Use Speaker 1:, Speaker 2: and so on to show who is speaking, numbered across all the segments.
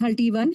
Speaker 1: 31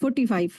Speaker 1: 45।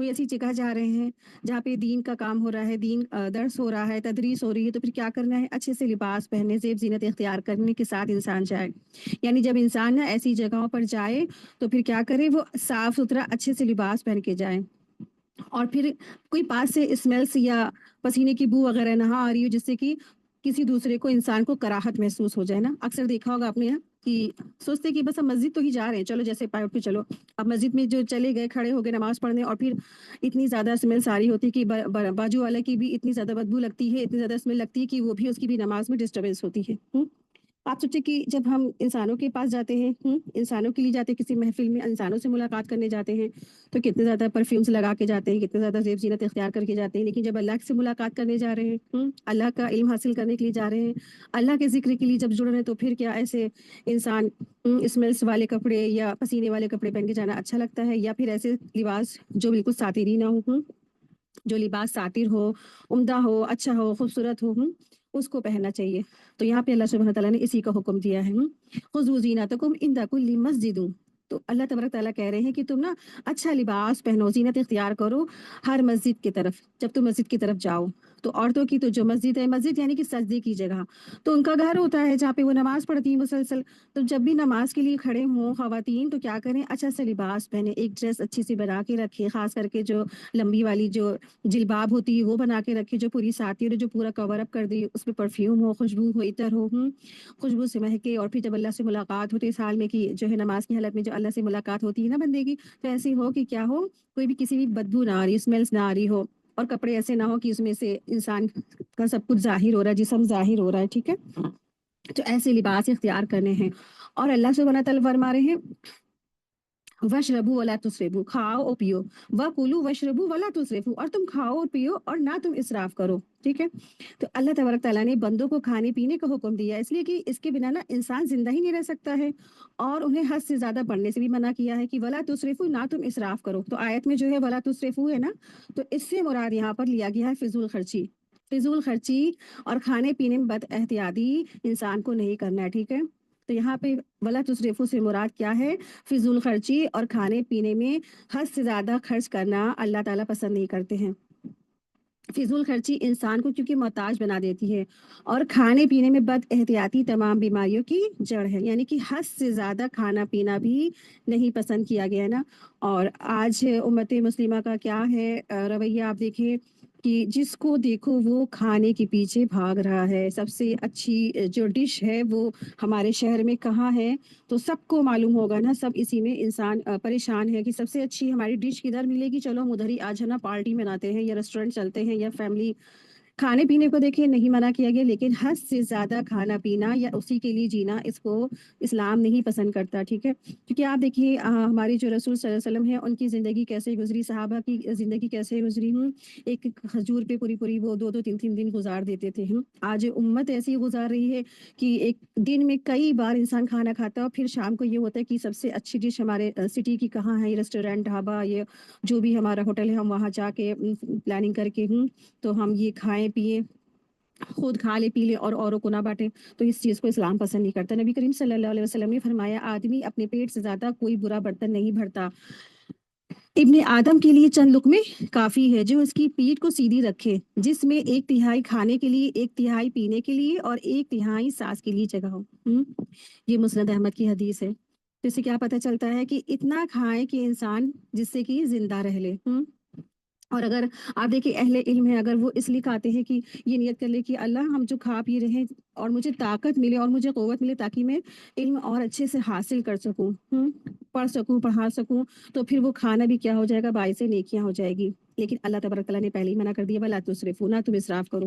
Speaker 1: کوئی ایسی جگہ جا رہے ہیں جہاں پہ دین کا کام ہو رہا ہے، دین درس ہو رہا ہے، تدریس ہو رہی ہے، تو پھر کیا کرنا ہے؟ اچھے سے لباس پہننے، زیب زینت اختیار کرنے کے ساتھ انسان جائے۔ یعنی جب انسان نا ایسی جگہوں پر جائے تو پھر کیا کرے؟ وہ صاف ستھرا اچھے سے لباس پہن کے جائے، اور پھر کوئی پاس سے اسمیلس یا پسینے کی بو وغیرہ نہ آ رہی ہو جس سے کہ کسی دوسرے کو انسان کو کراہت محسوس ہو جائے نا۔ اکثر دیکھا ہوگا آپ نے کہ سوچتے کہ بس ہم مسجد تو ہی جا رہے ہیں، چلو جیسے پائے اٹھ کے چلو۔ اب مسجد میں جو چلے گئے، کھڑے ہو گئے نماز پڑھنے، اور پھر اتنی زیادہ اسمیل ساری ہوتی کہ بازو والے کی بھی اتنی زیادہ بدبو لگتی ہے، اتنی زیادہ اسمیل لگتی ہے کہ وہ بھی اس کی بھی نماز میں ڈسٹربینس ہوتی ہے۔ آپ سوچے کہ جب ہم انسانوں کے پاس جاتے ہیں، انسانوں کے لیے جاتے ہیں، کسی محفل میں انسانوں سے ملاقات کرنے جاتے ہیں، تو کتنے زیادہ پرفیومز لگا کے جاتے ہیں، کتنے زیادہ زیب زینت اختیار کر کے جاتے ہیں۔ لیکن جب اللہ سے ملاقات کرنے جا رہے ہیں، اللہ کا علم حاصل کرنے کے لیے جا رہے ہیں، اللہ کے ذکر کے لیے جب جڑ رہے ہیں، تو پھر کیا ایسے انسان اسمیلس والے کپڑے یا پسینے والے کپڑے پہن کے جانا اچھا لگتا ہے؟ یا پھر ایسے لباس جو بالکل ساتری نہ ہو، جو لباس ساتر ہو، عمدہ ہو، اچھا ہو، خوبصورت ہو، اس کو پہننا چاہیے۔ تو یہاں پہ اللہ سبحانہ تعالیٰ نے اسی کا حکم دیا ہے، خذوا زینتکم عند کل مسجد۔ تو اللہ تبارک تعالیٰ کہہ رہے ہیں کہ تم نا اچھا لباس پہنو، زینت اختیار کرو ہر مسجد کی طرف، جب تم مسجد کی طرف جاؤ۔ تو عورتوں کی تو جو مسجد ہے، مسجد یعنی کہ سجدے کی جگہ، تو ان کا گھر ہوتا ہے جہاں پہ وہ نماز پڑھتی ہیں مسلسل۔ تو جب بھی نماز کے لیے کھڑے ہوں خواتین، تو کیا کریں؟ اچھا سا لباس پہنے، ایک ڈریس اچھی سی بنا کے رکھے، خاص کر کے جو لمبی والی جو جلباب ہوتی ہے وہ بنا کے رکھے، جو پوری ساتر، جو پورا کور اپ کر دی، اس میں پرفیوم ہو، خوشبو ہو، عطر ہو، خوشبو سے مہکے۔ اور پھر جب اللہ سے ملاقات ہوتی ہے سال میں کی جو ہے نماز کی حالت میں جو اللہ سے ملاقات ہوتی ہے نا بندے کی، تو ایسی ہو کہ کیا ہو، کوئی بھی کسی بھی بدبو نہ آ رہی، اسمیلس نہ آ رہی ہو، اور کپڑے ایسے نہ ہو کہ اس میں سے انسان کا سب کچھ ظاہر ہو رہا ہے، جسم ظاہر ہو رہا ہے، ٹھیک ہے؟ تو ایسے لباس اختیار کرنے ہیں۔ اور اللہ سبحانہ تعالیٰ فرما رہے ہیں وَاشْرَبُوا وَلَا تُسْرِفُوا، کھاؤ اور پیو، وَكُلُوا وَاشْرَبُوا وَلَا تُسْرِفُوا، اور تم کھاؤ اور پیو اور نہ تم اسراف کرو، ٹھیک ہے؟ تو اللہ تبارک تعالیٰ نے بندوں کو کھانے پینے کا حکم دیا، اس لیے کہ اس کے بنا نا انسان زندہ ہی نہیں رہ سکتا ہے، اور انہیں حد سے زیادہ بڑھنے سے بھی منع کیا ہے کہ وَلَا تُسْرِفُوا، نہ تم اسراف کرو۔ تو آیت میں جو ہے وَلَا تُسْرِفُوا ہے نا، تو اس سے مراد یہاں پر لیا گیا ہے فضول خرچی۔ فضول خرچی اور کھانے پینے میں بد احتیاطی انسان کو نہیں کرنا ہے، ٹھیک ہے؟ تو یہاں پہ وَلَا تُسْرِفُوا سے مراد کیا ہے؟ فضول خرچی اور کھانے پینے میں حد سے زیادہ خرچ کرنا اللہ تعالیٰ پسند نہیں کرتے ہیں۔ فضول خرچی انسان کو کیونکہ محتاج بنا دیتی ہے، اور کھانے پینے میں بد احتیاطی تمام بیماریوں کی جڑ ہے، یعنی کہ حد سے زیادہ کھانا پینا بھی نہیں پسند کیا گیا ہے نا۔ اور آج امت مسلمہ کا کیا ہے رویہ، آپ دیکھیں کہ جس کو دیکھو وہ کھانے کے پیچھے بھاگ رہا ہے۔ سب سے اچھی جو ڈش ہے وہ ہمارے شہر میں کہاں ہے، تو سب کو معلوم ہوگا نا، سب اسی میں انسان پریشان ہے کہ سب سے اچھی ہماری ڈش کدھر ملے گی، چلو ہم ادھر ہی آج ہے نا پارٹی مناتے ہیں، یا ریسٹورینٹ چلتے ہیں، یا فیملی۔ کھانے پینے کو دیکھیں نہیں منع کیا گیا، لیکن حد سے زیادہ کھانا پینا یا اسی کے لیے جینا، اس کو اسلام نہیں پسند کرتا، ٹھیک ہے؟ کیونکہ آپ دیکھیے ہماری جو رسول صلی اللہ علیہ وسلم ہے، ان کی زندگی کیسے گزری، صحابہ کی زندگی کیسے گزری، ایک کھجور پہ پوری پوری وہ 2 2 3 3 دن گزار دیتے تھے۔ آج امت ایسی گزار رہی ہے کہ ایک دن میں کئی بار انسان کھانا کھاتا ہے، اور پھر شام کو یہ ہوتا ہے کہ سب سے اچھی ڈش ہمارے سٹی کی کہاں ہے، ریسٹورینٹ، ڈھابا، یہ جو بھی ہمارا ہوٹل ہے، ہم وہاں جا کے پلاننگ کر کے تو ہم یہ کھائیں پیئیں، خود کھا لے پی لے اور اوروں کو نہ بانٹیں۔ تو اس چیز کو اسلام پسند نہیں کرتا۔ نبی کریم صلی اللہ علیہ وسلم نے فرمایا آدمی اپنے پیٹ سے زیادہ کوئی برا برتن نہیں بھرتا، ابن آدم کے لیے چند لقمے کافی ہے جو اس کی پیٹھ کو سیدھی رکھے، جس میں 1/3 کھانے کے لیے، 1/3 پینے کے لیے، اور 1/3 سانس کے لیے جگہ ہو۔ یہ مسند احمد کی حدیث ہے۔ تو اس سے کیا پتہ چلتا ہے کہ اتنا کھائے کہ انسان جس سے کہ زندہ رہ لے۔ اور اگر آپ دیکھیں اہل علم ہے، اگر وہ اس لیے کھاتے ہیں کہ یہ نیت کر لے کہ اللہ ہم جو کھا پی رہے ہیں اور مجھے طاقت ملے اور مجھے قوت ملے تاکہ میں علم اور اچھے سے حاصل کر سکوں، پڑھ سکوں، پڑھا سکوں، تو پھر وہ کھانا بھی کیا ہو جائے گا، باعث نیکیاں ہو جائے گی۔ لیکن اللہ تبارک تعالیٰ نے پہلے ہی منع کر دیا ولا تسرفوا، نہ تم اسراف کرو،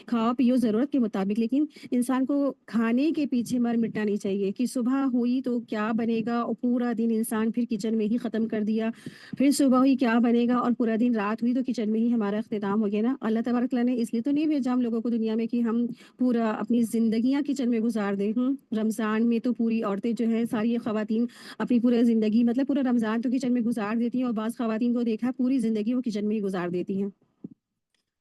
Speaker 1: کھاؤ پیو ضرورت کے مطابق، لیکن انسان کو کھانے کے پیچھے مر مٹنا نہیں چاہیے کہ صبح ہوئی تو کیا بنے گا، اور پورا دن انسان پھر کچن میں ہی ختم کر دیا، پھر صبح ہوئی کیا بنے گا، اور پورا دن رات ہوئی تو کچن میں ہی ہمارا اختتام ہو گیا نا۔ اللہ تبارک تعالیٰ نے اس لیے تو نہیں بھیجا ہم لوگوں کو دنیا میں کہ ہم پورا اپنی زندگیاں کچن میں گزار دیں۔ رمضان میں تو پوری عورتیں جو ہیں، ساری خواتین اپنی پورا زندگی، مطلب پورا رمضان تو کچن میں گزار دیتی ہیں، اور بعض خواتین کو دیکھا پوری زندگی وہ کچن میں ہی گزار دیتی ہیں۔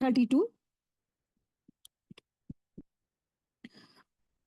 Speaker 1: 32।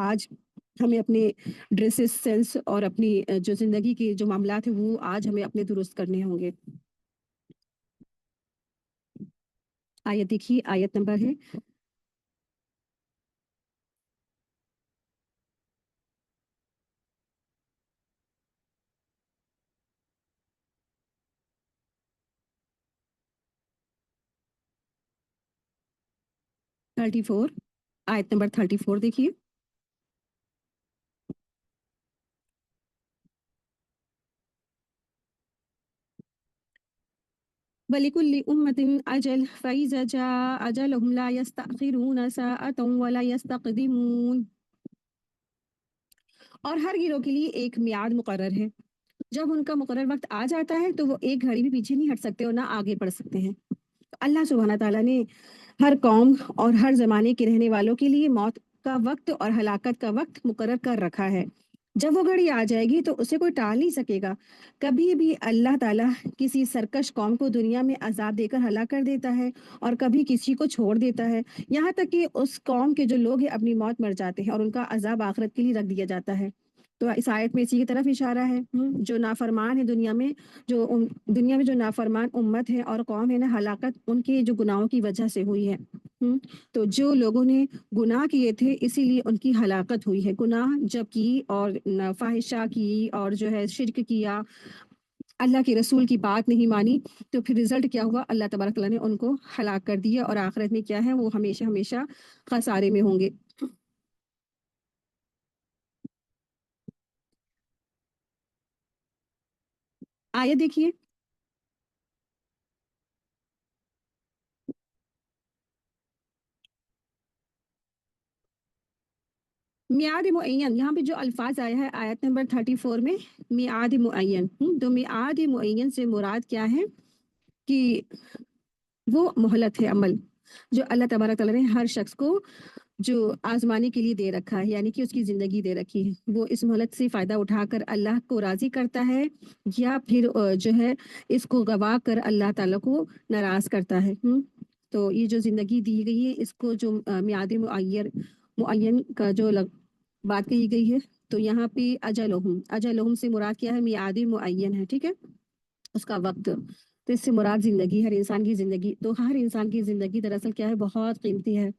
Speaker 1: آج ہمیں اپنے ڈریسز سینس اور اپنی جو زندگی کے جو معاملات ہیں وہ آج ہمیں اپنے درست کرنے ہوں گے. آیت دیکھیے، آیت نمبر ہے 34. آیت نمبر 34 دیکھیے. وَلِكُلِّ أُمَّةٍ أَجَلٌ فَإِذَا جَاءَ أَجَلُهُمْ لَا يَسْتَأْخِرُونَ سَاعَةً وَلَا يَسْتَقْدِمُونَ. اور ہر گروہ کے لیے ایک میعاد مقرر ہے. جب ان کا مقرر وقت آ جاتا ہے تو وہ ایک گھڑی بھی پیچھے نہیں ہٹ سکتے اور نہ آگے بڑھ سکتے ہیں. اللہ سبحانہ تعالیٰ نے ہر قوم اور ہر زمانے کے رہنے والوں کے لیے موت کا وقت اور ہلاکت کا وقت مقرر کر رکھا ہے. جب وہ گھڑی آ جائے گی تو اسے کوئی ٹال نہیں سکے گا. کبھی بھی اللہ تعالیٰ کسی سرکش قوم کو دنیا میں عذاب دے کر ہلاک کر دیتا ہے اور کبھی کسی کو چھوڑ دیتا ہے، یہاں تک کہ اس قوم کے جو لوگ ہیں اپنی موت مر جاتے ہیں اور ان کا عذاب آخرت کے لیے رکھ دیا جاتا ہے. تو اس آیت میں اسی کی طرف اشارہ ہے. جو نافرمان ہے دنیا میں، دنیا میں جو نافرمان امت ہے اور قوم ہے نا، ہلاکت ان کے جو گناہوں کی وجہ سے ہوئی ہے. تو جو لوگوں نے گناہ کیے تھے اسی لیے ان کی ہلاکت ہوئی ہے. گناہ جب کی اور فاحشہ کی اور جو ہے شرک کیا، اللہ کے رسول کی بات نہیں مانی، تو پھر رزلٹ کیا ہوا؟ اللہ تبارک تعالیٰ نے ان کو ہلاک کر دیا اور آخرت میں کیا ہے، وہ ہمیشہ ہمیشہ خسارے میں ہوں گے. آیت دیکھیے. میعاد معین، یہاں پہ جو الفاظ آیا ہے آیت نمبر 34 میں، میعاد معین. تو میعاد معین سے مراد کیا ہے کہ وہ مہلت ہے، عمل جو اللہ تبارک تعالیٰ نے ہر شخص کو جو آزمانے کے لیے دے رکھا ہے، یعنی کہ اس کی زندگی دے رکھی ہے. وہ اس مہلت سے فائدہ اٹھا کر اللہ کو راضی کرتا ہے یا پھر جو ہے اس کو گوا کر اللہ تعالیٰ کو ناراض کرتا ہے. تو یہ جو زندگی دی گئی ہے اس کو جو میعاد معین کا جو بات کہی گئی ہے، تو یہاں پہ اجلہم سے مراد کیا ہے؟ میعاد معین ہے. ٹھیک ہے، اس کا وقت. تو اس سے مراد زندگی، ہر انسان کی زندگی. تو ہر انسان کی زندگی دراصل کیا ہے؟ بہت قیمتی ہے.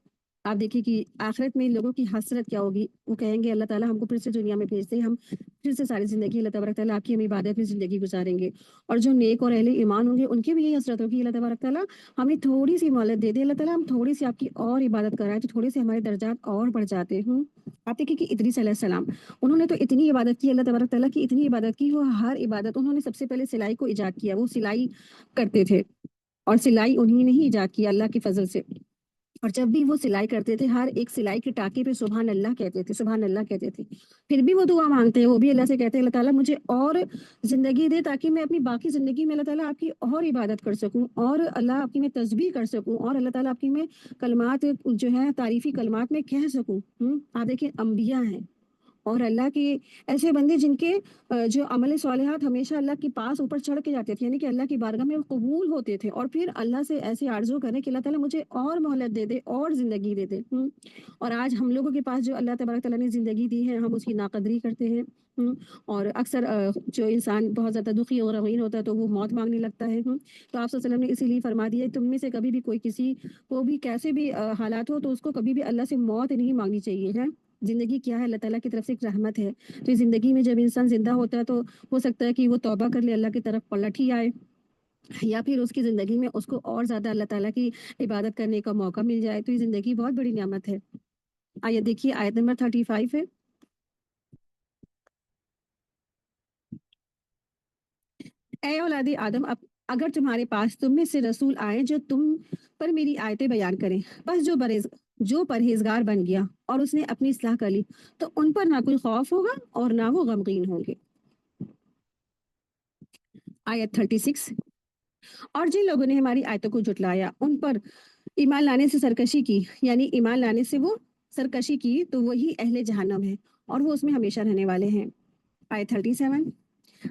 Speaker 1: آپ دیکھیے کہ آخرت میں لوگوں کی حسرت کیا ہوگی. وہ کہیں گے اللہ تعالیٰ ہم کو پھر سے دنیا میں بھیج دیں، ہم پھر سے ساری زندگی اللہ تبارک تعالیٰ آپ کی ہم عبادت میں زندگی گزاریں گے. اور جو نیک اور اہل ایمان ہوں گے ان کی بھی یہی حسرت ہوگی، اللہ تبارک تعالیٰ ہمیں تھوڑی سی مہلت دے دے، اللہ تعالیٰ ہم تھوڑی سی آپ کی اور عبادت کرائیں تو تھوڑے سے ہمارے درجات اور بڑھ جاتے ہیں. آپ دیکھیے کہ ادریس علیہ السلام، انہوں نے تو اتنی عبادت کی، اللہ تبارک تعالیٰ کی اتنی عبادت کی، وہ ہر عبادت انہوں نے سب سے پہلے سلائی کو ایجاد کیا. وہ سلائی کرتے تھے اور سلائی انہیں نے ہی ایجاد کی اللہ کے فضل سے. اور جب بھی وہ سلائی کرتے تھے ہر ایک سلائی کے ٹاکے پہ سبحان اللہ کہتے تھے، سبحان اللہ کہتے تھے. پھر بھی وہ دعا مانگتے ہیں، وہ بھی اللہ سے کہتے ہیں اللہ تعالیٰ مجھے اور زندگی دے تاکہ میں اپنی باقی زندگی میں اللہ تعالیٰ آپ کی اور عبادت کر سکوں، اور اللہ آپ کی میں تسبیح کر سکوں، اور اللہ تعالیٰ آپ کی میں کلمات جو ہے تعریفی کلمات میں کہہ سکوں. آپ دیکھیں انبیاء ہیں اور اللہ کے ایسے بندے جن کے جو عمل صالحات ہمیشہ اللہ کے پاس اوپر چڑھ کے جاتے تھے، یعنی کہ اللہ کی بارگاہ میں قبول ہوتے تھے، اور پھر اللہ سے ایسے آرزو کریں کہ اللہ تعالیٰ مجھے اور مہلت دے دے اور زندگی دے دے. اور آج ہم لوگوں کے پاس جو اللہ تبارک تعالیٰ نے زندگی دی ہے ہم اس کی ناقدری کرتے ہیں. اور اکثر جو انسان بہت زیادہ دکھی اور غمگین ہوتا ہے تو وہ موت مانگنے لگتا ہے. تو آپ صلی اللہ علیہ وسلم نے اسی لیے فرما دیا تم میں سے کبھی بھی کوئی کسی کو بھی کیسے بھی حالات ہو تو اس کو کبھی بھی اللہ سے موت نہیں مانگنی چاہیے ہے. زندگی کیا ہے؟ اللہ تعالیٰ کی طرف سے ایک رحمت ہے. تو زندگی میں جب انسان زندہ ہوتا ہے تو ہو سکتا ہے کہ وہ توبہ کر لے، اللہ کی طرف پلٹ ہی آئے، یا پھر اس کی زندگی میں اس کو اور زیادہ اللہ تعالیٰ کی عبادت کرنے کا موقع مل جائے. تو یہ زندگی بہت بڑی نعمت ہے. آیت دیکھیے، آیت نمبر 35 ہے. اے اولاد آدم، اگر تمہارے پاس تم میں سے رسول آئے جو تم پر میری آیتیں بیان کریں، بس جو پرہیزگار بن گیا اور اس نے اپنی اصلاح کر لی تو ان پر نہ کوئی خوف ہوگا اور نہ وہ غمگین ہوں گے. آیت 36. اور جن لوگوں نے ہماری آیتوں کو جھٹلایا ان پر ایمان لانے سے سرکشی کی، یعنی ایمان لانے سے وہ سرکشی کی، تو وہی اہل جہنم ہے اور وہ اس میں ہمیشہ رہنے والے ہیں. آیت 37.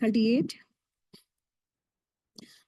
Speaker 1: 38,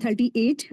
Speaker 1: 38,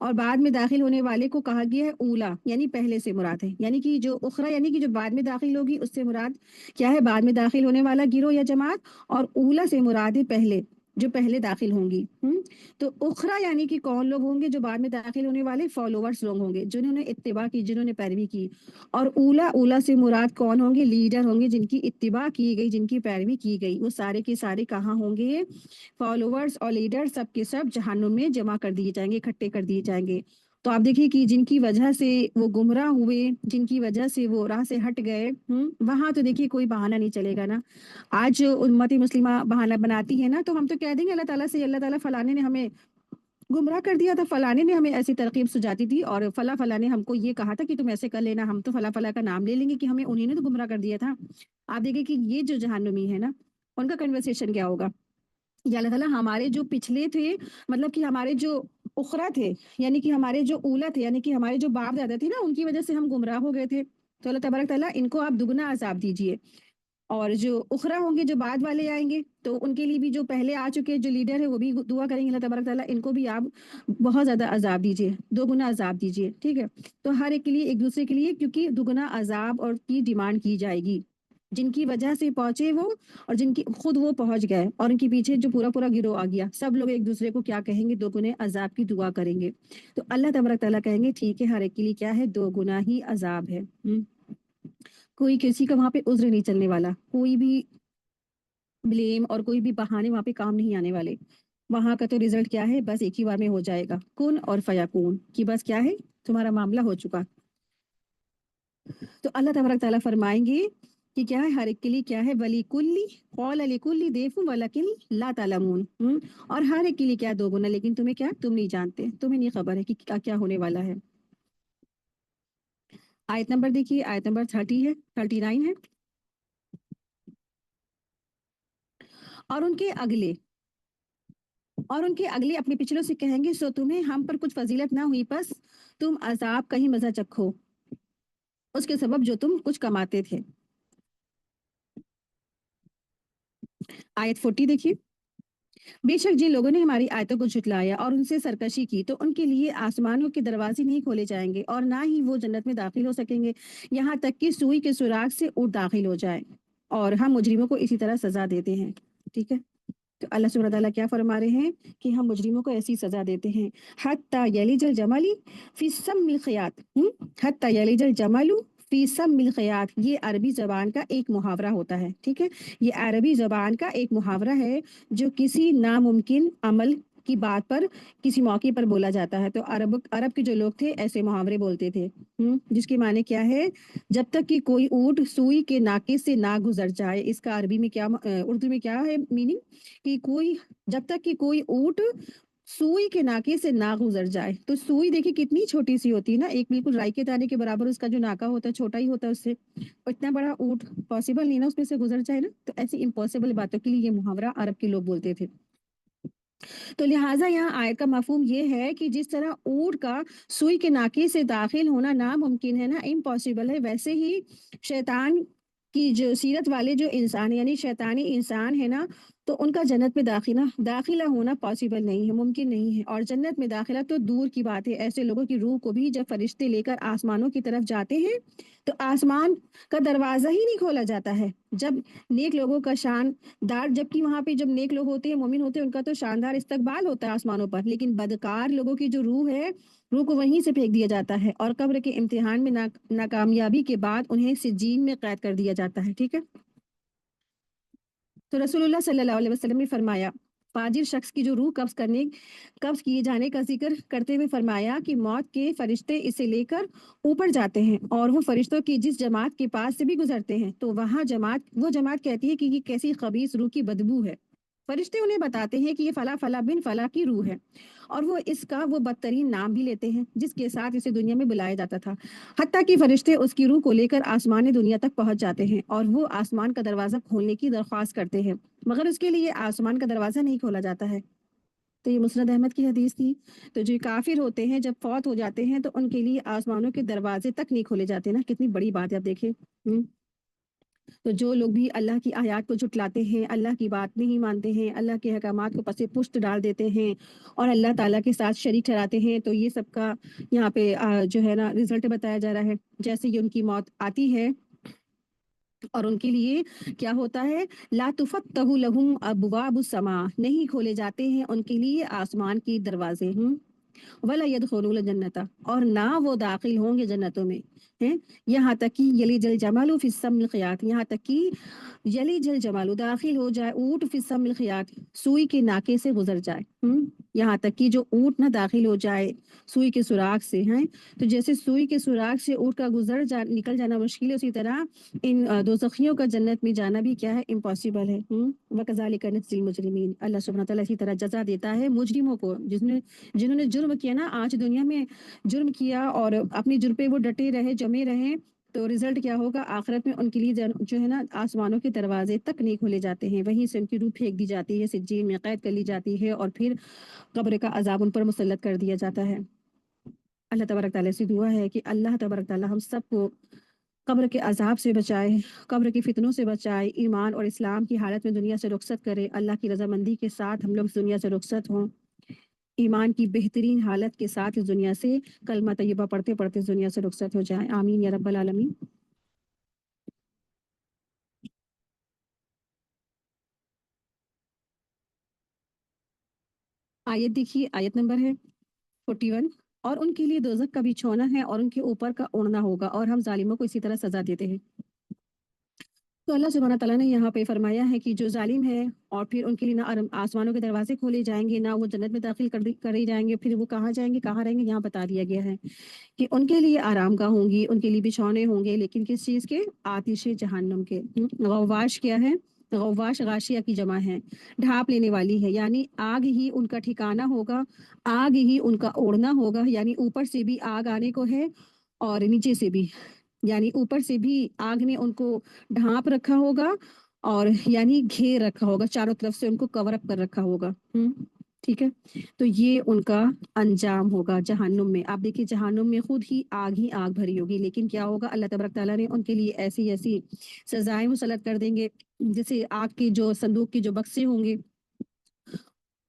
Speaker 1: اور بعد میں داخل ہونے والے کو کہا گیا ہے اولا، یعنی پہلے سے مراد ہے، یعنی کہ جو اخرى یعنی کہ جو بعد میں داخل ہوگی اس سے مراد کیا ہے، بعد میں داخل ہونے والا گروہ یا جماعت، اور اولا سے مراد ہے پہلے، جو پہلے داخل ہوں گی۔ تو اخرى یعنی کہ کون لوگ ہوں گے، جو بعد میں داخل ہونے والے فالوورز لوگ ہوں گے، جنہوں نے اتباع کی، جنہوں نے پیروی کی۔ اور اولا سے مراد کون ہوں گے، لیڈر ہوں گے جن کی اتباع کی گئی، جن کی پیروی کی گئی، وہ سارے کے سارے کہاں ہوں گے، فالوورز اور لیڈر سب کے سب جہنم میں جمع کر دیے جائیں گے، اکٹھے کر دیے جائیں گے۔ تو آپ دیکھیے کہ جن کی وجہ سے وہ گمراہ ہوئے، جن کی وجہ سے وہ راہ سے ہٹ گئے، وہاں تو دیکھیے کوئی بہانہ نہیں چلے گا نا۔ آج امت مسلمہ بہانہ بناتی ہے نا، تو ہم تو کہہ دیں گے اللہ تعالیٰ سے، اللہ تعالیٰ فلانے نے ہمیں گمراہ کر دیا تھا، فلانے نے ہمیں ایسی ترغیب سجاتی تھی، اور فلاں نے ہم کو یہ کہا تھا کہ تم ایسے کر لینا، ہم تو فلاں کا نام لے لیں گے کہ ہمیں انہیں نے تو گمراہ کر دیا تھا۔ آپ دیکھیں کہ یہ جو جہنمی ہے نا، ان کا کنورسیشن کیا ہوگا، یا اللہ تعالیٰ ہمارے جو پچھلے تھے، مطلب کہ ہمارے جو اخرى تھے، یعنی کہ ہمارے جو اولا تھے، یعنی کہ ہمارے جو باپ دادا تھے نا، ان کی وجہ سے ہم گمراہ ہو گئے تھے، تو اللہ تبارک تعالیٰ ان کو آپ دگنا عذاب دیجیے۔ اور جو اخرى ہوں گے، جو بعد والے آئیں گے، تو ان کے لیے بھی جو پہلے آ چکے جو لیڈر ہے وہ بھی دعا کریں گے اللہ تبارک تعالیٰ ان کو بھی آپ بہت زیادہ عذاب دیجیے، دو گنا عذاب دیجیے، ٹھیک ہے۔ تو ہر ایک کے لیے، ایک دوسرے کے لیے، کیونکہ دگنا عذاب اور کی ڈیمانڈ کی جائے گی، جن کی وجہ سے پہنچے وہ، اور جن کی خود وہ پہنچ گئے، اور ان کے پیچھے جو پورا گروہ آ گیا، سب لوگ ایک دوسرے کو کیا کہیں گے، دو گنے عذاب کی دعا کریں گے۔ تو اللہ تبارک تعالیٰ کہیں گے ٹھیک ہے، ہر ایک کے لیے کیا ہے، دو گنا ہی عذاب ہے۔ کوئی کسی کا وہاں پہ عذر نہیں چلنے والا، کوئی بھی بلیم اور کوئی بھی بہانے وہاں پہ کام نہیں آنے والے۔ وہاں کا تو رزلٹ کیا ہے، بس ایک ہی بار میں ہو جائے گا، کن اور فیکون، کہ بس کیا ہے، تمہارا معاملہ ہو چکا۔ تو اللہ تبارک تعالیٰ فرمائیں گے کہ کیا ہے، ہر ایک کے لیے کیا ہے، ولی کلی قول لکلی ضیف ولکن لا تعلمون، اور ہر ایک کے لیے کیا، دو گنا، لیکن تمہیں کیا، تم نہیں جانتے، تمہیں نہیں خبر ہے کہ کیا ہونے والا ہے۔ آیت نمبر دیکھیے، آیت نمبر 30 ہے، 39 ہے۔ اور ان کے اگلے اپنے پچھلوں سے کہیں گے، سو تمہیں ہم پر کچھ فضیلت نہ ہوئی، پس تم عذاب کہیں مزہ چکھو، اس کے سبب جو تم کچھ کماتے تھے۔ آیت 40 دیکھیے، بے شک جن لوگوں نے ہماری آیتوں کو جھٹلایا اور ان سے سرکشی کی، تو ان کے لیے آسمانوں کے دروازے نہیں کھولے جائیں گے، اور نہ ہی وہ جنت میں داخل ہو سکیں گے، یہاں تک کہ سوئی کے سوراخ سے اونٹ داخل ہو جائے، اور ہم مجرموں کو اسی طرح سزا دیتے ہیں، ٹھیک ہے۔ تو اللہ سبحانہ تعالیٰ کیا فرما رہے ہیں کہ ہم مجرموں کو ایسی سزا دیتے ہیں، حتی یلج الجمل فی سم الخیاط، حتی یلج الجمل فی سم الخیاط، یہ عربی زبان کا ایک محاورہ ہوتا ہے، ٹھیک ہے۔ یہ عربی زبان کا ایک محاورہ ہے جو کسی ناممکن عمل کی بات پر کسی موقع پر بولا جاتا ہے۔ تو عرب کے جو لوگ تھے ایسے محاورے بولتے تھے، جس کے معنی کیا ہے، جب تک کہ کوئی اونٹ سوئی کے ناکے سے نہ گزر جائے، اس کا عربی میں کیا، اردو میں کیا ہے میننگ، کہ جب تک کہ کوئی اونٹ سوئی کے ناکے سے نہ گزر جائے۔ تو سوئی دیکھیں کتنی چھوٹی سی ہوتی ہے نا، ایک بالکل رائی کے دانے کے برابر اس کا جو ناکا ہوتا ہے، چھوٹا ہی ہوتا ہے اس سے، اتنا بڑا اونٹ پاسبل نہیں نا اس میں سے گزر جائے نا، تو ایسی امپاسبل باتوں کے لیے یہ محاورہ عرب کے لوگ بولتے تھے۔ تو لہٰذا یہاں آیت کا مفہوم یہ ہے کہ جس طرح اونٹ کا سوئی کے ناکے سے داخل ہونا ناممکن ہے نا، امپاسبل ہے، ویسے ہی شیطان کی جو سیرت والے جو انسان یعنی شیطانی انسان ہے نا، تو ان کا جنت میں داخلہ ہونا پاسبل نہیں ہے، ممکن نہیں ہے، اور جنت میں داخلہ تو دور کی بات ہے۔ ایسے لوگوں کی روح کو بھی جب فرشتے لے کر آسمانوں کی طرف جاتے ہیں تو آسمان کا دروازہ ہی نہیں کھولا جاتا ہے، جب نیک لوگوں کا شاندار، جبکہ وہاں پہ جب نیک لوگ ہوتے ہیں، مومن ہوتے ہیں، ان کا تو شاندار استقبال ہوتا ہے آسمانوں پر، لیکن بدکار لوگوں کی جو روح ہے، روح کو وہیں سے پھینک دیا جاتا ہے، اور قبر کے امتحان میں ناکامیابی کے بعد انہیں سجین میں قید کر دیا جاتا ہے، ٹھیک ہے۔ تو رسول اللہ صلی اللہ علیہ وسلم نے فرمایا، فاجر شخص کی جو روح قبض کیے جانے کا ذکر کرتے ہوئے فرمایا کہ موت کے فرشتے اسے لے کر اوپر جاتے ہیں، اور وہ فرشتوں کی جس جماعت کے پاس سے بھی گزرتے ہیں، تو وہ جماعت کہتی ہے کہ یہ کیسی خبیث روح کی بدبو ہے۔ فرشتے انہیں بتاتے ہیں کہ یہ فلاں فلاں بن فلاں کی روح ہے، اور وہ اس کا وہ بدترین نام بھی لیتے ہیں جس کے ساتھ اسے دنیا میں بلایا جاتا تھا، حتیٰ کہ فرشتے اس کی روح کو لے کر آسمان دنیا تک پہنچ جاتے ہیں، اور وہ آسمان کا دروازہ کھولنے کی درخواست کرتے ہیں، مگر اس کے لیے آسمان کا دروازہ نہیں کھولا جاتا ہے۔ تو یہ مسند احمد کی حدیث تھی۔ تو جو کافر ہوتے ہیں جب فوت ہو جاتے ہیں تو ان کے لیے آسمانوں کے دروازے تک نہیں کھولے جاتے نا، کتنی بڑی بات ہے، آپ دیکھیں۔ تو جو لوگ بھی اللہ کی آیات کو جھٹلاتے ہیں، اللہ کی بات نہیں مانتے ہیں، اللہ کے احکامات کو پس پشت ڈال دیتے ہیں اور اللہ تعالیٰ کے ساتھ شریک ٹھہراتے ہیں، تو یہ سب کا یہاں پہ جو ہے نا رزلٹ بتایا جا رہا ہے. جیسے ہی ان کی موت آتی ہے اور ان کے لیے کیا ہوتا ہے، لا تفتح لہم ابواب السماء، نہیں کھولے جاتے ہیں ان کے لیے آسمان کی دروازے، ولا يدخلون الجنت، اور نہ وہ داخل ہوں گے جنتوں میں ہیں. یہاں تک کہ یلج الجمل فی السم الخیاط، یہاں تک کہ یلج الجمل داخل ہو جائے اونٹ فی السم الخیاط، سوئی کے ناکے سے گزر جائے. یہاں تک کہ جو اونٹ نہ داخل ہو جائے سوئی کے سوراخ سے ہیں. تو جیسے سوئی کے سوراخ سے اونٹ کا نکل جانا مشکل ہے، اسی طرح ان دوزخیوں کا جنت میں جانا بھی کیا ہے، امپاسبل ہے. وَكَذَلِكَ نَجْزِي الْمُجْرِمِينَ، اللہ سبحانہ تعالیٰ اسی طرح جزا دیتا ہے مجرموں کو، جنہوں نے جرم کیا نا، آج دنیا میں جرم کیا اور اپنی جرم پہ وہ ڈٹے رہے، جمے رہے، تو رزلٹ کیا ہوگا آخرت میں، ان کے لیے جو ہے نا آسمانوں کے دروازے تک نہیں کھولے جاتے ہیں، وہیں سے ان کی روح پھینک دی جاتی ہے، سجین میں قید کر لی جاتی ہے اور پھر قبر کا عذاب ان پر مسلط کر دیا جاتا ہے. اللہ تبارک تعالیٰ سے دعا ہے کہ اللہ تبارک تعالیٰ ہم سب کو قبر کے عذاب سے بچائے، قبر کی فتنوں سے بچائے، ایمان اور اسلام کی حالت میں دنیا سے رخصت کرے، اللہ کی رضامندی کے ساتھ ہم لوگ اس دنیا سے رخصت ہوں، ایمان کی بہترین حالت کے ساتھ اس دنیا سے کلمہ طیبہ پڑھتے پڑھتے اس دنیا سے رخصت ہو جائیں. آمین یا رب العالمین. آیت دیکھیے، آیت نمبر ہے 41. اور ان کے لیے دوزخ کا بچھونا ہے اور ان کے اوپر کا اوڑھنا ہوگا، اور ہم ظالموں کو اسی طرح سزا دیتے ہیں. تو اللہ سبحانہ تعالیٰ نے یہاں پہ فرمایا ہے کہ جو ظالم ہے اور پھر ان کے لیے نہ آسمانوں کے دروازے کھولے جائیں گے، نہ وہ جنت میں داخل کرے جائیں گے، پھر وہ کہاں جائیں گے، کہاں رہیں گے، یہاں بتا دیا گیا ہے کہ ان کے لیے آرام گاہ ہوں گی، ان کے لیے بچھونے ہوں گے، لیکن کس چیز کے، آتش جہنم کے. غواش کیا ہے، غواش غاشیہ کی جمع ہے، ڈھانپ لینے والی ہے، یعنی آگ ہی ان کا ٹھکانہ ہوگا، آگ ہی ان کا اوڑھنا ہوگا، یعنی اوپر سے بھی آگ آنے کو ہے اور نیچے سے بھی، یعنی اوپر سے بھی آگ نے ان کو ڈھانپ رکھا ہوگا اور یعنی گھیر رکھا ہوگا، چاروں طرف سے ان کو کور اپ کر رکھا ہوگا. ٹھیک ہے، تو یہ ان کا انجام ہوگا جہنم میں. آپ دیکھیے جہنم میں خود ہی آگ بھری ہوگی، لیکن کیا ہوگا، اللہ تبارک تعالیٰ نے ان کے لیے ایسی ایسی سزائیں مسلط کر دیں گے، جیسے آگ کے جو صندوق کے جو بکسے ہوں گے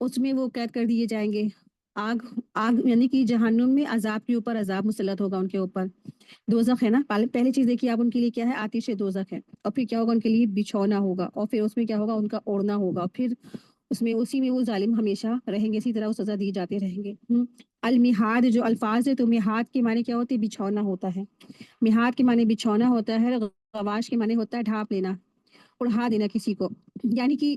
Speaker 1: اس میں وہ قید کر دیے جائیں گے. آگ یعنی کہ جہنم میں عذاب کے اوپر عذاب مسلط ہوگا ان کے اوپر. دوزخ ہے نا، پہلی چیز دیکھیے آپ، ان کے لیے کیا ہے، آتش دوزخ ہے، اور پھر کیا ہوگا، ان کے لیے بچھونا ہوگا، اور پھر اس میں کیا ہوگا، ان کا اوڑھنا ہوگا، پھر اسی میں وہ ظالم ہمیشہ رہیں گے، اسی طرح وہ سزا دی جاتے رہیں گے. المہاد جو الفاظ ہے، تو مہاد کے معنی کیا ہوتے ہیں، بچھونا ہوتا ہے. مہاد کے معنی بچھونا ہوتا ہے، غواش کے معنی ہوتا ہے ڈھانپ لینا، اڑھا دینا کسی کو. یعنی کہ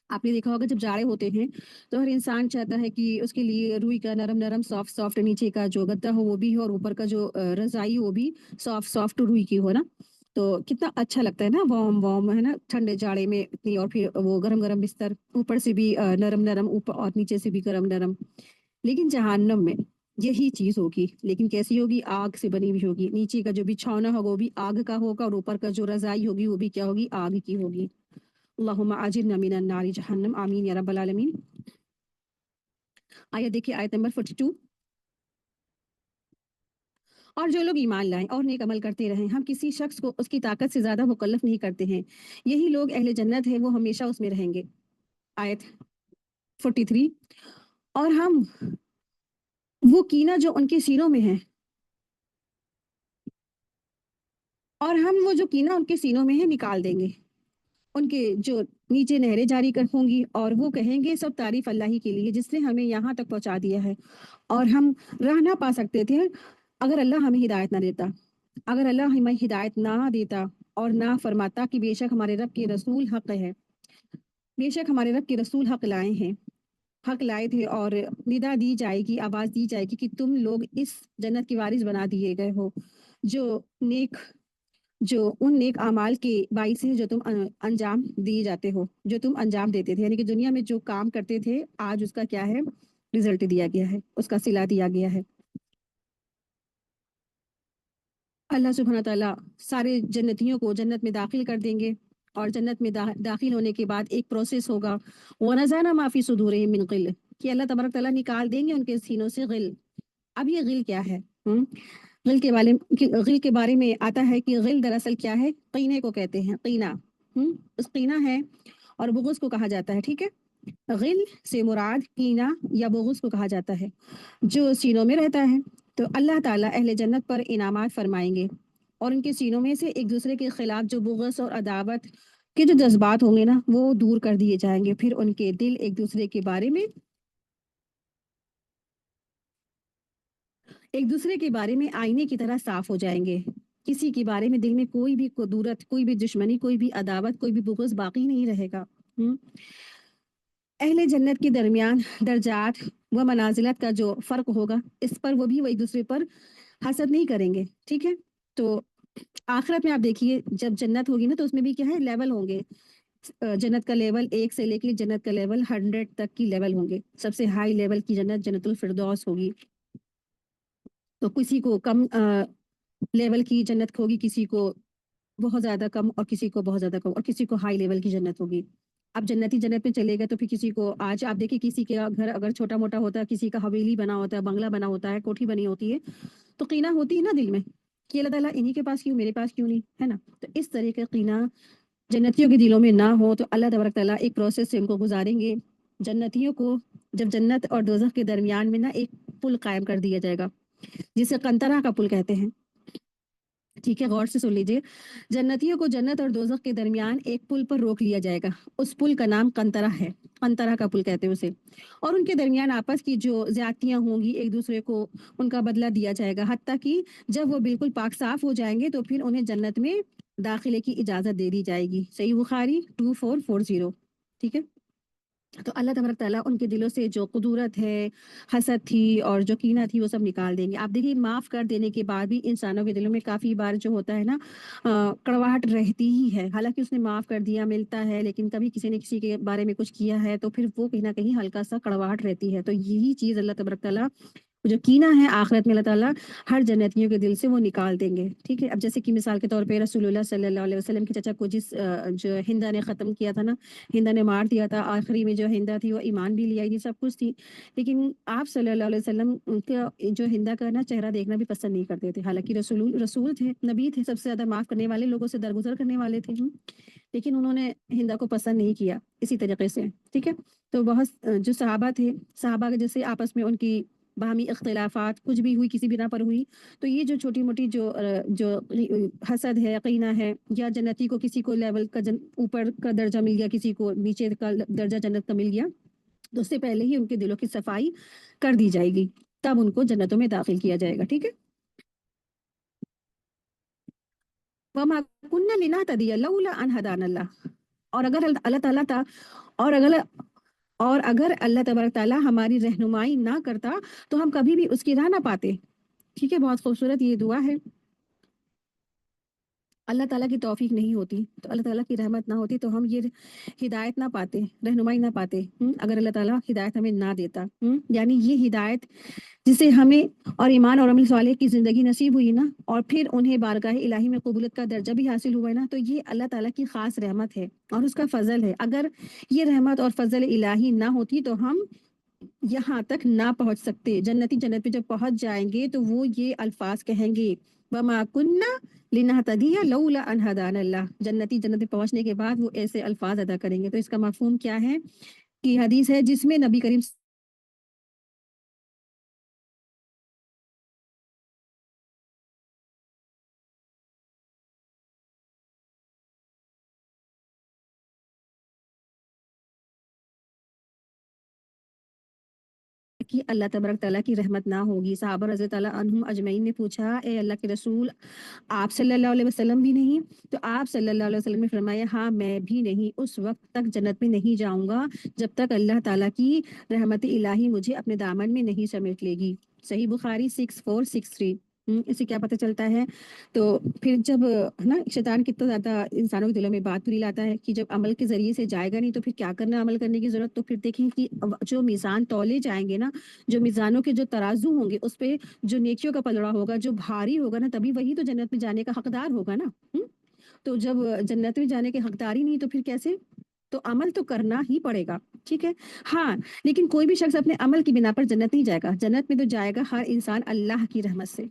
Speaker 1: آپ نے دیکھا ہوگا جب جاڑے ہوتے ہیں تو ہر انسان چاہتا ہے کہ اس کے لیے روئی کا نرم نرم سافٹ نیچے کا جو گدا ہو وہ بھی ہو، اور اوپر کا جو رضائی وہ بھی سافٹ روئی کی ہو نا، تو کتنا اچھا لگتا ہے نا، وارم ہے نا، ٹھنڈے جاڑے میں اتنی، اور پھر وہ گرم گرم بستر، اوپر سے بھی نرم نرم، اوپر اور نیچے سے بھی گرم نرم. لیکن جہنم میں یہی چیز ہوگی، لیکن کیسی ہوگی، آگ سے بنی ہوئی ہوگی، نیچے کا جو بچھونا ہوگا وہ بھی آگ کا ہوگا، اور اوپر کا جو رضائی ہوگی وہ بھی کیا ہوگی، آگ کی ہوگی. اللہم اجرنا من النار جہنم، آمین یا رب العالمین. آیت دیکھیے، آیت نمبر 42. اور جو لوگ ایمان لائیں اور نیک عمل کرتے رہیں، ہم کسی شخص کو اس کی طاقت سے زیادہ مکلف نہیں کرتے ہیں، یہی لوگ اہل جنت ہیں، وہ ہمیشہ اس میں رہیں گے. آیت 43. اور ہم وہ کینہ جو ان کے سینوں میں ہے، اور ہم وہ جو کینہ ان کے سینوں میں ہے نکال دیں گے، ان کے جو نیچے نہریں جاری ہوں گی، اور وہ کہیں گے سب تعریف اللہ ہی کے لیے جس نے ہمیں یہاں تک پہنچا دیا ہے، اور ہم راہ نہ پا سکتے تھے اگر اللہ ہمیں ہدایت نہ دیتا، اگر اللہ ہمیں ہدایت نہ دیتا اور نہ فرماتا کہ بے شک ہمارے رب کے رسول حق ہے، بے شک ہمارے رب کے رسول حق لائے ہیں، حق لائے تھے، اور ندا دی جائے گی، آواز دی جائے گی کہ تم لوگ اس جنت کی وارث بنا دیے گئے ہو، جو ان نیک اعمال کے باعث ہے جو تم انجام دیے جاتے ہو، جو تم انجام دیتے تھے، یعنی کہ دنیا میں جو کام کرتے تھے آج اس کا کیا ہے، رزلٹ دیا گیا ہے، اس کا صلہ دیا گیا ہے. اللہ سبحانہ تعالیٰ سارے جنتیوں کو جنت میں داخل کر دیں گے، اور جنت میں داخل ہونے کے بعد ایک پروسیس ہوگا، وَنَزَعْنَا مَا فِي صُدُورِهِم مِّن غِلٍّ، کہ اللہ تبارک تعالیٰ نکال دیں گے ان کے سینوں سے غل. اب یہ غل کیا ہے، غل کے بارے میں آتا ہے کہ غل دراصل کیا ہے، قینے کو کہتے ہیں، قینہ اس قینہ ہے اور بغض کو کہا جاتا ہے، ٹھیک ہے۔ غل سے مراد کینہ یا بغض کو کہا جاتا ہے جو سینوں میں رہتا ہے۔ تو اللہ تعالیٰ اہل جنت پر انعامات فرمائیں گے اور ان کے سینوں میں سے ایک دوسرے کے خلاف جو بغض اور عداوت کے جو جذبات ہوں گے نا وہ دور کر دیے جائیں گے، پھر ان کے دل ایک دوسرے کے بارے میں آئینے کی طرح صاف ہو جائیں گے۔ کسی کے بارے میں دل میں کوئی بھی کدورت، کوئی بھی دشمنی، کوئی بھی عداوت، کوئی بھی بغض باقی نہیں رہے گا۔ اہل جنت کے درمیان درجات و منازلت کا جو فرق ہوگا اس پر وہ ایک دوسرے پر حسد نہیں کریں گے، ٹھیک ہے۔ تو آخرت میں آپ دیکھیے جب جنت ہوگی نا تو اس میں بھی کیا ہے، لیول ہوں گے۔ جنت کا لیول 1 سے لے کے جنت کا لیول 100 تک کی لیول ہوں گے۔ سب سے ہائی لیول کی جنت جنت الفردوس ہوگی۔ تو کسی کو کم لیول کی جنت ہوگی، کسی کو بہت زیادہ کم، اور کسی کو بہت زیادہ کم، اور کسی کو ہائی لیول کی جنت ہوگی۔ اب جنتی جنت میں چلے گئے تو پھر کسی کو، آج آپ دیکھیں کسی کے گھر اگر چھوٹا موٹا ہوتا ہے، کسی کا حویلی بنا ہوتا ہے، بنگلہ بنا ہوتا ہے، کوٹھی بنی ہوتی ہے، تو قینہ ہوتی ہے نا دل میں کہ اللہ تعالیٰ انہی کے پاس کیوں، میرے پاس کیوں نہیں، ہے نا۔ تو اس طرح کا قینہ جنتیوں کے دلوں میں نہ ہو تو اللہ تبارک تعالیٰ ایک پروسیس سے ان کو گزاریں گے۔ جنتیوں کو جب جنت اور دوزخ کے درمیان میں نا ایک پل قائم کر دیا جائے گا جسے قنطرہ کا پل کہتے ہیں، ٹھیک ہے، غور سے سن لیجیے۔ جنتیوں کو جنت اور دوزخ کے درمیان ایک پل پر روک لیا جائے گا، اس پل کا نام قنطرہ ہے، قنطرہ کا پل کہتے ہیں اسے، اور ان کے درمیان آپس کی جو زیادتیاں ہوں گی ایک دوسرے کو ان کا بدلہ دیا جائے گا، حتیٰ کہ جب وہ بالکل پاک صاف ہو جائیں گے تو پھر انہیں جنت میں داخلے کی اجازت دے دی جائے گی۔ صحیح بخاری 2440، ٹھیک ہے۔ تو اللہ تبارک تعالیٰ ان کے دلوں سے جو قدورت ہے، حسد تھی اور جو کینہ تھی وہ سب نکال دیں گے۔ آپ دیکھیے معاف کر دینے کے بعد بھی انسانوں کے دلوں میں کافی بار جو ہوتا ہے نا کڑواہٹ رہتی ہی ہے، حالانکہ اس نے معاف کر دیا، ملتا ہے، لیکن کبھی کسی نے کسی کے بارے میں کچھ کیا ہے تو پھر وہ کہیں نہ کہیں ہلکا سا کڑواہٹ رہتی ہے۔ تو یہی چیز اللہ تبارک تعالیٰ جو کینہ ہے آخرت میں اللہ تعالیٰ ہر جنتیوں کے دل سے وہ نکال دیں گے، ٹھیک ہے۔ اب جیسے کہ مثال کے طور پہ رسول اللہ صلی اللہ علیہ وسلم کے چچا کو جس جو ہندا نے ختم کیا تھا نا، ہندا نے مار دیا تھا، آخری میں جو ہندا تھی وہ ایمان بھی لے آئی تھی، سب کچھ تھی، لیکن آپ صلی اللہ علیہ وسلم کا جو ہندا کا نا چہرہ دیکھنا بھی پسند نہیں کرتے تھے، حالانکہ رسول تھے، نبی تھے، سب سے زیادہ معاف کرنے والے، لوگوں سے درگزر کرنے والے تھے، لیکن انہوں نے ہندا کو پسند نہیں کیا اسی طریقے سے، ٹھیک ہے۔ تو بہت جو صحابہ تھے، صحابہ کے جیسے آپس میں ان کی باہمی اختلافات کچھ بھی ہوئی، کسی بنا پر ہوئی، تو یہ جو چھوٹی موٹی جو حسد ہے، قینہ ہے، یا جنتی کو کسی کو لیول کا اوپر کا درجہ مل گیا، کسی کو نیچے کا درجہ جنت کا مل گیا، تو اس سے پہلے ہی ان کے دلوں کی صفائی کر دی جائے گی، تب ان کو جنتوں میں داخل کیا جائے گا، ٹھیک ہے۔ وَمَا كُنَّا لِنَهْتَدِيَ لَوْلَا أَنْ هَدَانَا اللَّهُ، اور اگر اللہ تعالیٰ اور اگر اللہ تبارک تعالیٰ ہماری رہنمائی نہ کرتا تو ہم کبھی بھی اس کی راہ نہ پاتے، ٹھیک ہے۔ بہت خوبصورت یہ دعا ہے۔ اللہ تعالیٰ کی توفیق نہیں ہوتی تو اللہ تعالیٰ کی رحمت نہ ہوتی تو ہم یہ ہدایت نہ پاتے، رہنمائی نہ پاتے، اگر اللہ تعالیٰ ہدایت ہمیں نہ دیتا، یعنی یہ ہدایت جسے ہمیں اور ایمان اور عمل صالح کی زندگی نصیب ہوئی نا، اور پھر انہیں بارگاہ الہی میں قبولیت کا درجہ بھی حاصل ہوا ہے نا، تو یہ اللہ تعالیٰ کی خاص رحمت ہے اور اس کا فضل ہے۔ اگر یہ رحمت اور فضل الہی نہ ہوتی تو ہم یہاں تک نہ پہنچ سکتے۔ جنتی جنت پہ جب پہنچ جائیں گے تو وہ یہ الفاظ کہیں گے، وَمَا كُنَّا لِنَهْتَدِيَ لَوْلَا أَنْ هَدَانَا اللَّهُ۔ جنتی جنت پہ پہنچنے کے بعد وہ ایسے الفاظ ادا کریں گے۔ تو اس کا مفہوم کیا ہے کہ حدیث ہے جس میں نبی کریم کہ اللہ تبارک تعالیٰ کی رحمت نہ ہوگی۔ صحابہ رضی اللہ عنہم اجمعین نے پوچھا، اے اللہ کے رسول، آپ صلی اللہ علیہ وسلم بھی نہیں؟ تو آپ صلی اللہ علیہ وسلم نے فرمایا، ہاں میں بھی نہیں، اس وقت تک جنت میں نہیں جاؤں گا جب تک اللہ تعالیٰ کی رحمت الہی مجھے اپنے دامن میں نہیں سمیٹ لے گی۔ صحیح بخاری 6463۔ اس سے کیا پتہ چلتا ہے؟ تو پھر جب نا شیطان کتنا زیادہ انسانوں کے دلوں میں بات بری لاتا ہے کہ جب عمل کے ذریعے سے جائے گا نہیں تو پھر کیا کرنا عمل کرنے کی ضرورت، تو پھر دیکھیں کہ جو میزان تولے جائیں گے نا، جو میزانوں کے جو ترازو ہوں گے اس پہ جو نیکیوں کا پلڑا ہوگا، جو بھاری ہوگا نا، تبھی وہی تو جنت میں جانے کا حقدار ہوگا نا۔ تو جب جنت میں جانے کے حقدار ہی نہیں تو پھر کیسے؟ تو عمل تو کرنا ہی پڑے گا، ٹھیک ہے۔ ہاں لیکن کوئی بھی شخص اپنے عمل کی بنا پر جنت نہیں جائے گا، جنت میں تو جائے گا ہر انسان اللہ کی رحمت سے۔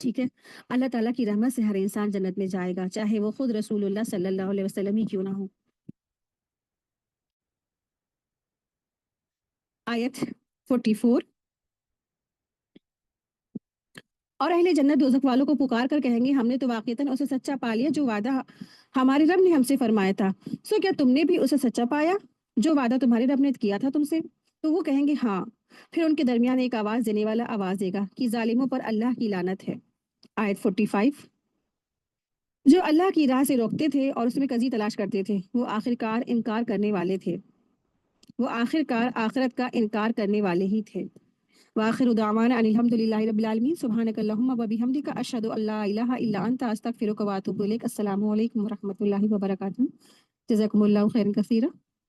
Speaker 1: ٹھیک ہے. اللہ تعالیٰ کی رحمت سے ہر انسان جنت میں جائے گا، چاہے وہ خود رسول اللہ صلی اللہ علیہ وسلم ہی کیوں نہ ہو. آیت 44. اور اہل جنت دوزخ والوں کو پکار کر کہیں گے ہم نے تو واقعتاً اسے سچا پا لیا جو وعدہ ہمارے رب نے ہم سے فرمایا تھا. سو کیا تم نے بھی اسے سچا پایا جو وعدہ تمہارے رب نے کیا تھا تم سے؟ تو وہ کہیں گے ہاں. پھر ان کے درمیان ایک آواز دینے والا آواز دے گا کہ ظالموں پر اللہ کی لعنت ہے. آیت 45. جو اللہ کی راہ سے روکتے تھے اور اس میں کزی تلاش کرتے تھے وہ آخرکار انکار کرنے والے تھے، وہ آخرکار آخرت کا انکار کرنے والے ہی تھے. وآخر دعوانا ان الحمد للہ رب العالمین سبحانک اللہم وبحمدک اشہد ان لا الہ الا انت استغفرک واتوب الیک. السلام علیکم ورحمۃ اللہ وبرکاتہ. جزاکم اللہ خیرا کثیرا.